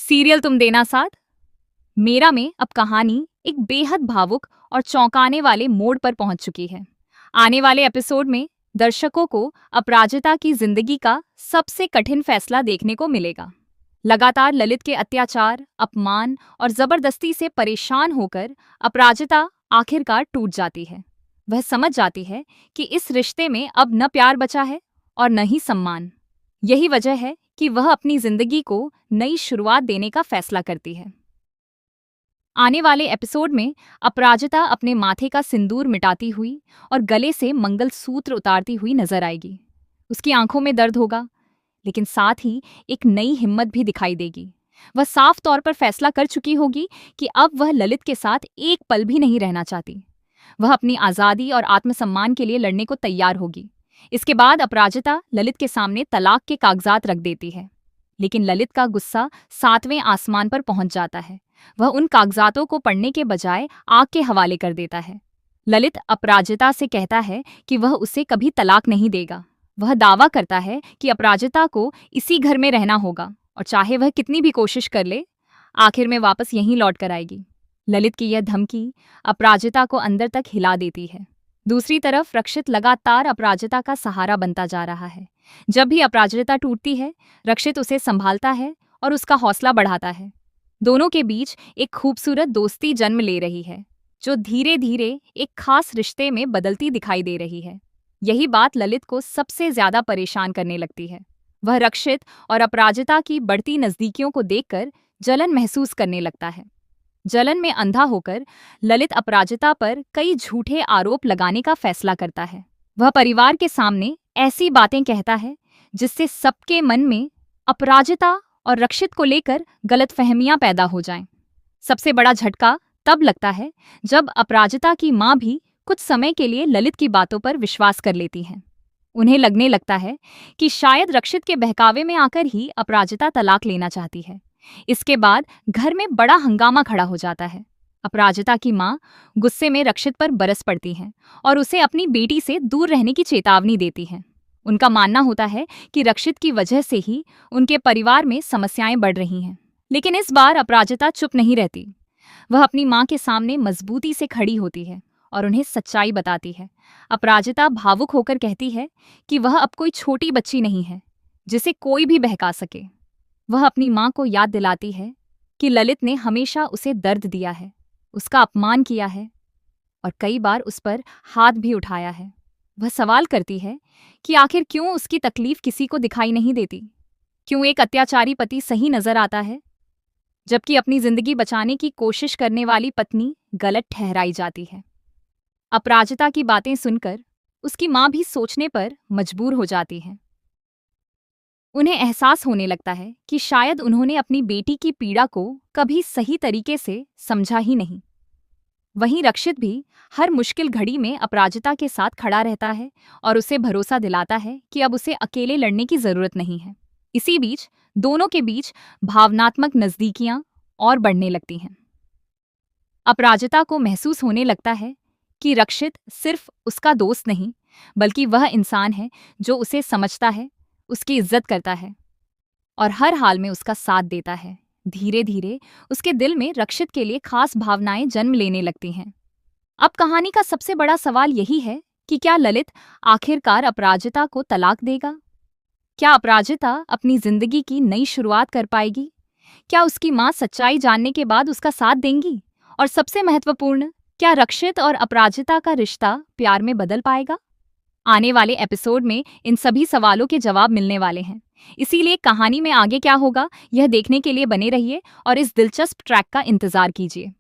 Serial तुम देना साथ मेरा में अब कहानी एक बेहद भावुक और चौंकाने वाले मोड़ पर पहुंच चुकी है। आने वाले एपिसोड में दर्शकों को अपराजिता की जिंदगी का सबसे कठिन फैसला देखने को मिलेगा। लगातार ललित के अत्याचार, अपमान और जबरदस्ती से परेशान होकर अपराजिता आखिरकार टूट जाती है। वह समझ जाती है कि इस रिश्ते में अब न प्यार बचा है और न ही सम्मान। यही वजह है कि वह अपनी जिंदगी को नई शुरुआत देने का फैसला करती है। आने वाले एपिसोड में अपराजिता अपने माथे का सिंदूर मिटाती हुई और गले से मंगलसूत्र उतारती हुई नजर आएगी। उसकी आंखों में दर्द होगा, लेकिन साथ ही एक नई हिम्मत भी दिखाई देगी। वह साफ तौर पर फैसला कर चुकी होगी कि अब वह ललित के साथ एक पल भी नहीं रहना चाहती। वह अपनी आज़ादी और आत्मसम्मान के लिए लड़ने को तैयार होगी। इसके बाद अपराजिता ललित के सामने तलाक के कागजात रख देती है, लेकिन ललित का गुस्सा 7वें आसमान पर पहुंच जाता है। वह उन कागजातों को पढ़ने के बजाय आग के हवाले कर देता है। ललित अपराजिता से कहता है कि वह उसे कभी तलाक नहीं देगा। वह दावा करता है कि अपराजिता को इसी घर में रहना होगा और चाहे वह कितनी भी कोशिश कर ले, आखिर में वापस यहीं लौट कर आएगी। ललित की यह धमकी अपराजिता को अंदर तक हिला देती है। दूसरी तरफ रक्षित लगातार अपराजिता का सहारा बनता जा रहा है। जब भी अपराजिता टूटती है, रक्षित उसे संभालता है और उसका हौसला बढ़ाता है। दोनों के बीच एक खूबसूरत दोस्ती जन्म ले रही है, जो धीरे धीरे एक खास रिश्ते में बदलती दिखाई दे रही है। यही बात ललित को सबसे ज्यादा परेशान करने लगती है। वह रक्षित और अपराजिता की बढ़ती नजदीकियों को देखकर जलन महसूस करने लगता है। जलन में अंधा होकर ललित अपराजिता पर कई झूठे आरोप लगाने का फैसला करता है। वह परिवार के सामने ऐसी बातें कहता है जिससे सबके मन में अपराजिता और रक्षित को लेकर गलतफहमियां पैदा हो जाएं। सबसे बड़ा झटका तब लगता है जब अपराजिता की मां भी कुछ समय के लिए ललित की बातों पर विश्वास कर लेती हैं। उन्हें लगने लगता है कि शायद रक्षित के बहकावे में आकर ही अपराजिता तलाक लेना चाहती है। इसके बाद घर में बड़ा हंगामा खड़ा हो जाता है। अपराजिता की मां गुस्से में रक्षित पर बरस पड़ती हैं और उसे अपनी बेटी से दूर रहने की चेतावनी देती हैं। उनका मानना होता है कि रक्षित की वजह से ही उनके परिवार में समस्याएं बढ़ रही हैं। लेकिन इस बार अपराजिता चुप नहीं रहती। वह अपनी मां के सामने मजबूती से खड़ी होती है और उन्हें सच्चाई बताती है। अपराजिता भावुक होकर कहती है कि वह अब कोई छोटी बच्ची नहीं है जिसे कोई भी बहका सके। वह अपनी मां को याद दिलाती है कि ललित ने हमेशा उसे दर्द दिया है, उसका अपमान किया है और कई बार उस पर हाथ भी उठाया है। वह सवाल करती है कि आखिर क्यों उसकी तकलीफ किसी को दिखाई नहीं देती, क्यों एक अत्याचारी पति सही नजर आता है जबकि अपनी जिंदगी बचाने की कोशिश करने वाली पत्नी गलत ठहराई जाती है। अपराजिता की बातें सुनकर उसकी मां भी सोचने पर मजबूर हो जाती है। उन्हें एहसास होने लगता है कि शायद उन्होंने अपनी बेटी की पीड़ा को कभी सही तरीके से समझा ही नहीं। वहीं रक्षित भी हर मुश्किल घड़ी में अपराजिता के साथ खड़ा रहता है और उसे भरोसा दिलाता है कि अब उसे अकेले लड़ने की जरूरत नहीं है। इसी बीच दोनों के बीच भावनात्मक नजदीकियां और बढ़ने लगती हैं। अपराजिता को महसूस होने लगता है कि रक्षित सिर्फ उसका दोस्त नहीं, बल्कि वह इंसान है जो उसे समझता है, उसकी इज्जत करता है और हर हाल में उसका साथ देता है। धीरे धीरे उसके दिल में रक्षित के लिए खास भावनाएं जन्म लेने लगती हैं। अब कहानी का सबसे बड़ा सवाल यही है कि क्या ललित आखिरकार अपराजिता को तलाक देगा? क्या अपराजिता अपनी जिंदगी की नई शुरुआत कर पाएगी? क्या उसकी मां सच्चाई जानने के बाद उसका साथ देंगी? और सबसे महत्वपूर्ण, क्या रक्षित और अपराजिता का रिश्ता प्यार में बदल पाएगा? आने वाले एपिसोड में इन सभी सवालों के जवाब मिलने वाले हैं। इसीलिए कहानी में आगे क्या होगा, यह देखने के लिए बने रहिए और इस दिलचस्प ट्रैक का इंतजार कीजिए।